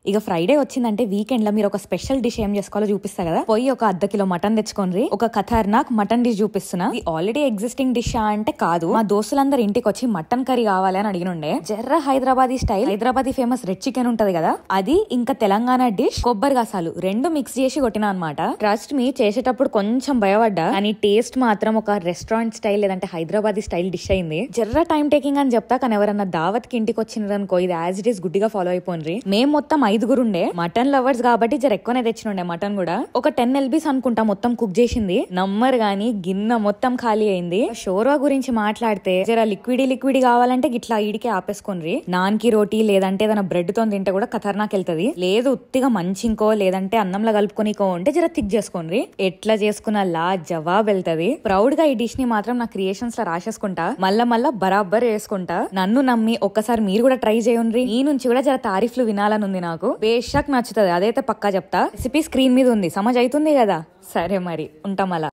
ఇక ఫ్రైడే వచ్చిందంటే వీకెండ్ లో మీరు ఒక స్పెషల్ డిష్ ఏం చేసుకోవాలో చూపిస్తా కదా. పోయి ఒక అర్ధ కిలో మటన్ తెచ్చుకోండి. ఒక ఖతర్నాక్ మటన్ డిష్ చూపిస్తున్నా. ఇది ఆల్రెడీ ఎగ్జిస్టింగ్ డిష్ అంటే కాదు. మా దోస్తులందరూ ఇంటికి వచ్చి మటన్ కర్రీ కావాలి అని అడిగినుండే. జర్ర Hyderabadi style, Hyderabadi famous red chicken ఉంటది కదా, అది ఇంకా తెలంగాణ డిష్ కొబ్బరి గసాలు రెండు మిక్స్ చేసి కొట్టినా అనమాట. ట్రస్ట్ మీ, చేసేటప్పుడు కొంచెం భయపడ్డా, కానీ టేస్ట్ మాత్రం ఒక రెస్టారెంట్ స్టైల్ లేదంటే హైదరాబాదీ స్టైల్ డిష్ అయింది. జర్ర టైం టేకింగ్ అని చెప్తా, కానీ ఎవరన్నా దావత్ కి ఇంటికి వచ్చినారనుకో ఇది యాజ్ ఇట్ ఈస్ గుడ్డిగా ఫాలో అయిపోండి. మేము మొత్తం 5 ఉండే మటన్ లవర్స్ కాబట్టి జర ఎక్కువనే తెచ్చినుండే. మటన్ కూడా ఒక 10 LBs అనుకుంటా మొత్తం కుక్ చేసింది. నమ్మరు గాని గిన్నె మొత్తం ఖాళీ అయింది. షోర్వా గురించి మాట్లాడితే జర లిక్విడ్ కావాలంటే గిట్లా ఈడికే ఆపేసుకోండి. నాన్ కి రోటీ లేదంటే ఏదైనా బ్రెడ్ తో తింటే కూడా ఖతర్నాక్ వెళ్తది. లేదు ఉత్తిగా మంచింకో లేదంటే అన్నంలో కలుపుకొనికో ఉంటే జర థిక్ చేసుకోండి. ఎట్లా చేసుకున్న లా జవాబ్ వెళ్తది. ప్రౌడ్ గా ఈ డిష్ ని మాత్రం నా క్రియేషన్స్ లో రాసేసుకుంటా, మళ్ళా బరాబర్ వేసుకుంటా. నన్ను నమ్మి ఒక్కసారి మీరు కూడా ట్రై చేయండి. ఈ నుంచి కూడా జర తారీఫ్లు వినాలని ఉంది నాకు. బేషక్ నచ్చుతుంది, అదైతే పక్కా చెప్తా. రెసిపీ స్క్రీన్ మీద ఉంది, సమజ్ అవుతుంది కదా. సరే మరి ఉంటాం అలా.